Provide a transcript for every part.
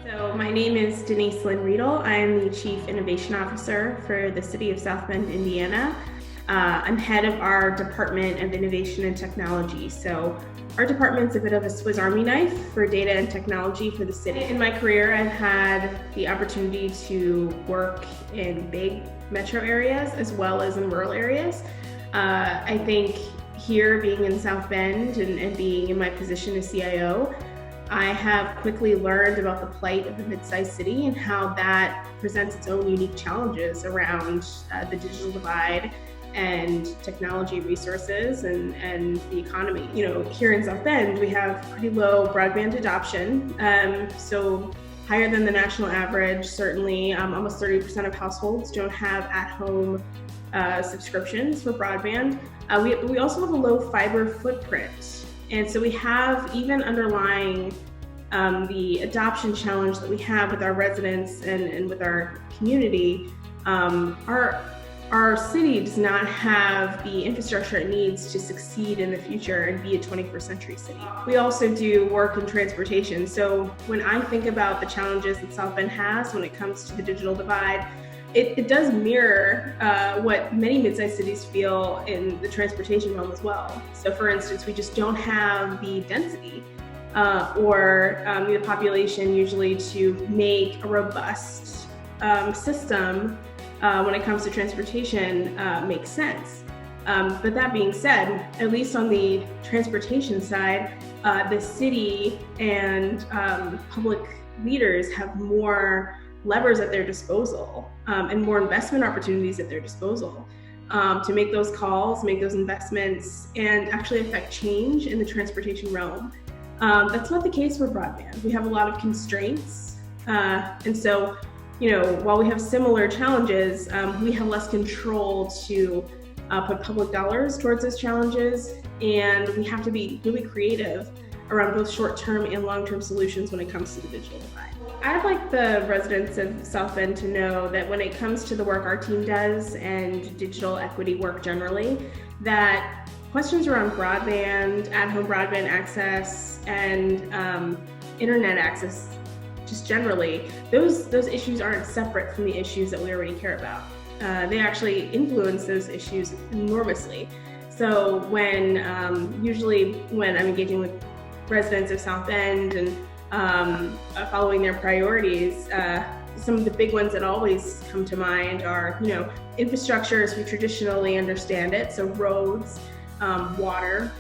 So my name is Denise Linn Riedl. I am the Chief Innovation Officer for the City of South Bend, Indiana. I'm head of our Department of Innovation and Technology. So our department's a bit of a Swiss Army knife for data and technology for the city. In my career, I've had the opportunity to work in big metro areas as well as in rural areas. I think here, being in South Bend and being in my position as CIO, I have quickly learned about the plight of the mid-sized city and how that presents its own unique challenges around the digital divide and technology resources and the economy. You know, here in South Bend, we have pretty low broadband adoption, so higher than the national average. Certainly, almost 30% of households don't have at-home subscriptions for broadband. We also have a low fiber footprint. And so we have, even underlying the adoption challenge that we have with our residents and with our community, our city does not have the infrastructure it needs to succeed in the future and be a 21st century city. We also do work in transportation. So when I think about the challenges that South Bend has when it comes to the digital divide, it does mirror what many mid-sized cities feel in the transportation realm as well. So for instance, we just don't have the density or the population usually to make a robust system when it comes to transportation make sense. But that being said, at least on the transportation side, the city and public leaders have more levers at their disposal and more investment opportunities at their disposal to make those calls, make those investments, and actually affect change in the transportation realm. That's not the case for broadband. We have a lot of constraints. And so, you know, while we have similar challenges, we have less control to put public dollars towards those challenges. And we have to be really creative around both short-term and long-term solutions when it comes to the digital divide. I'd like the residents of South Bend to know that when it comes to the work our team does and digital equity work generally, that questions around broadband, at-home broadband access, and internet access, just generally, those issues aren't separate from the issues that we already care about. They actually influence those issues enormously. So usually when I'm engaging with residents of South Bend and following their priorities, some of the big ones that always come to mind are, you know, infrastructure as we traditionally understand it, so roads, water,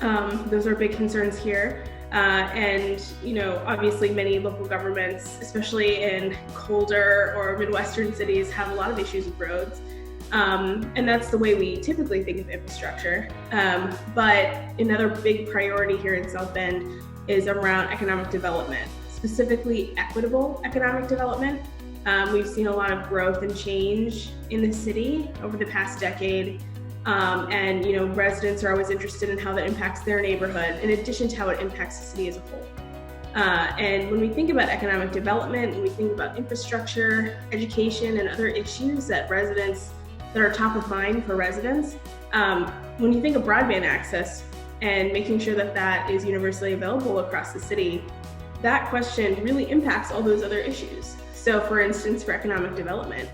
those are big concerns here. And, you know, obviously many local governments, especially in colder or Midwestern cities, have a lot of issues with roads. And that's the way we typically think of infrastructure. But another big priority here in South Bend is around economic development, specifically equitable economic development. We've seen a lot of growth and change in the city over the past decade. And, you know, residents are always interested in how that impacts their neighborhood, in addition to how it impacts the city as a whole. And when we think about economic development, when we think about infrastructure, education, and other issues that are top of mind for residents, when you think of broadband access and making sure that that is universally available across the city, that question really impacts all those other issues. So for instance, for economic development,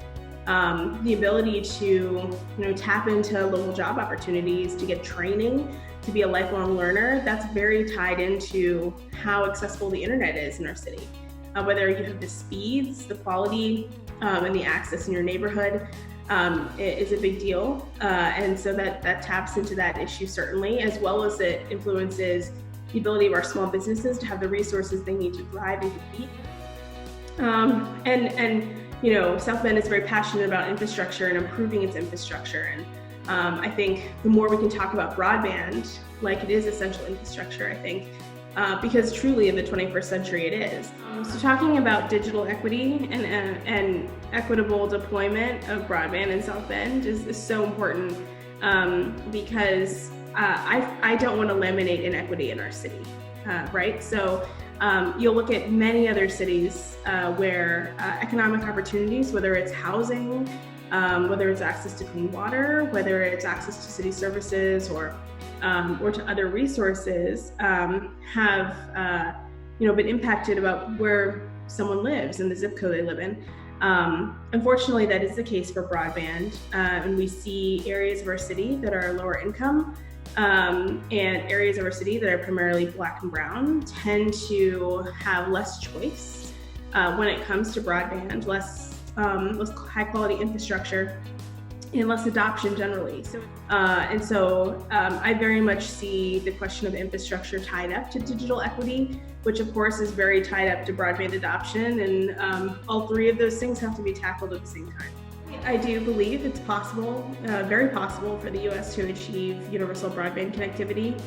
the ability to, you know, tap into local job opportunities, to get training, to be a lifelong learner, that's very tied into how accessible the internet is in our city. Whether you have the speeds, the quality, and the access in your neighborhood is a big deal. And so that taps into that issue certainly, as well as it influences the ability of our small businesses to have the resources they need to thrive and compete. And you know, South Bend is very passionate about infrastructure and improving its infrastructure. And I think the more we can talk about broadband, like it is essential infrastructure, I think, because truly in the 21st century it is. So talking about digital equity and equitable deployment of broadband in South Bend is so important because I don't want to eliminate inequity in our city, right? So you'll look at many other cities where economic opportunities, whether it's housing, whether it's access to clean water, whether it's access to city services or to other resources, have been impacted about where someone lives and the zip code they live in. Unfortunately, that is the case for broadband, and we see areas of our city that are lower income and areas of our city that are primarily Black and brown tend to have less choice when it comes to broadband, less high quality infrastructure, and less adoption generally. So I very much see the question of infrastructure tied up to digital equity, which of course is very tied up to broadband adoption, and all three of those things have to be tackled at the same time. I do believe it's possible, very possible, for the U.S. to achieve universal broadband connectivity.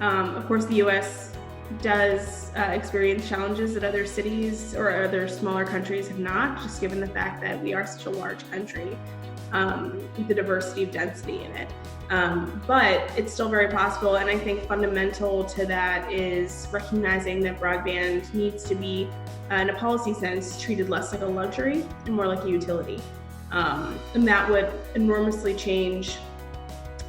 Of course, the U.S. does experience challenges that other cities or other smaller countries have not, just given the fact that we are such a large country. The diversity of density in it. But it's still very possible, and I think fundamental to that is recognizing that broadband needs to be, in a policy sense, treated less like a luxury and more like a utility. And that would enormously change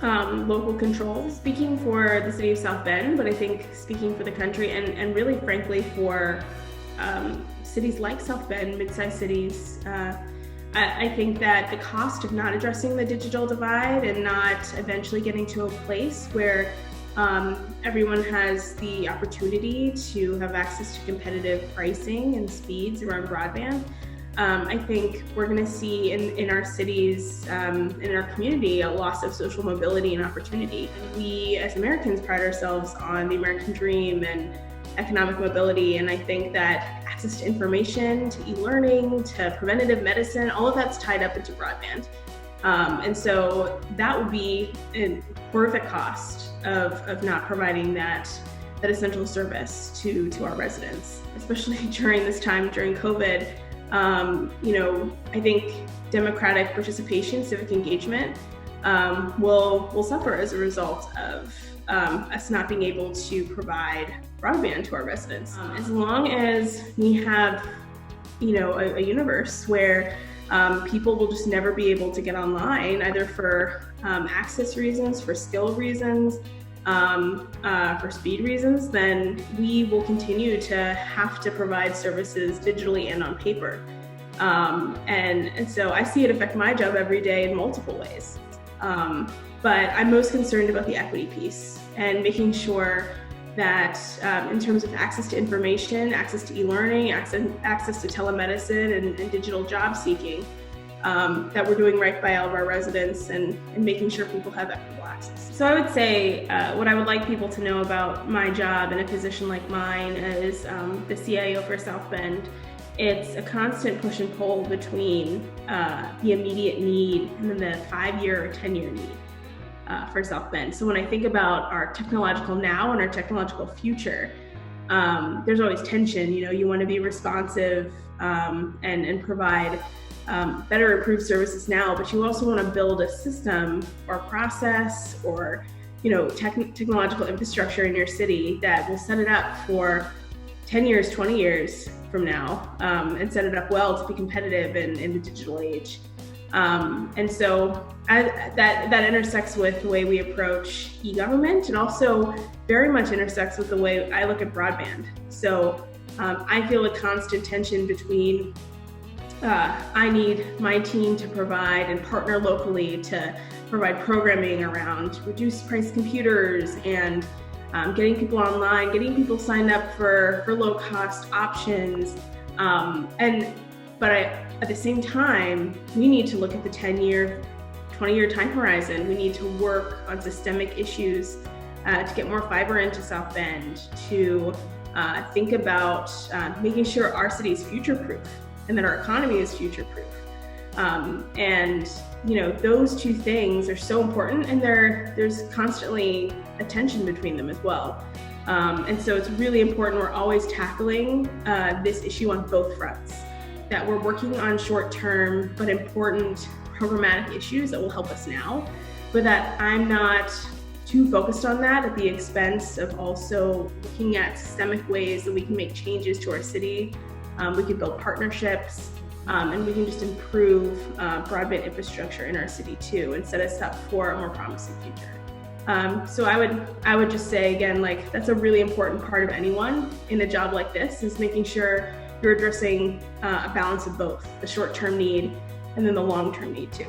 local control. Speaking for the city of South Bend, but I think speaking for the country and really frankly for cities like South Bend, mid-sized cities, I think that the cost of not addressing the digital divide and not eventually getting to a place where everyone has the opportunity to have access to competitive pricing and speeds around broadband, I think we're going to see in our cities, in our community, a loss of social mobility and opportunity. And we as Americans pride ourselves on the American dream and economic mobility, and I think that access to information, to e-learning, to preventative medicine, all of that's tied up into broadband. And so that would be a horrific cost of not providing that essential service to our residents, especially during this time, during COVID. I think democratic participation, civic engagement will suffer as a result of us not being able to provide broadband to our residents. As long as we have, a universe where people will just never be able to get online, either for access reasons, for skill reasons, for speed reasons, then we will continue to have to provide services digitally and on paper. And so I see it affect my job every day in multiple ways. But I'm most concerned about the equity piece and making sure that in terms of access to information, access to e-learning, access to telemedicine and digital job seeking, that we're doing right by all of our residents and making sure people have equitable access. So I would say what I would like people to know about my job in a position like mine as the CIO for South Bend, it's a constant push and pull between the immediate need and then the 5-year or 10-year need for South Bend. So when I think about our technological now and our technological future, there's always tension. You want to be responsive and provide better improved services now, but you also want to build a system or process or technological infrastructure in your city that will set it up for 10 years, 20 years from now, and set it up well to be competitive in the digital age. And so that intersects with the way we approach e-government, and also very much intersects with the way I look at broadband. So I feel a constant tension between I need my team to provide and partner locally to provide programming around reduced price computers and getting people online, getting people signed up for low cost options. But at the same time, we need to look at the 10-year, 20-year time horizon. We need to work on systemic issues to get more fiber into South Bend, to think about making sure our city is future-proof and that our economy is future-proof. And those two things are so important, and there's constantly a tension between them as well. And so it's really important we're always tackling this issue on both fronts, that we're working on short-term but important programmatic issues that will help us now, but that I'm not too focused on that at the expense of also looking at systemic ways that we can make changes to our city. We can build partnerships, and we can just improve broadband infrastructure in our city too, and set us up for a more promising future. So I would just say again, that's a really important part of anyone in a job like this, is making sure you're addressing a balance of both, the short-term need and then the long-term need too.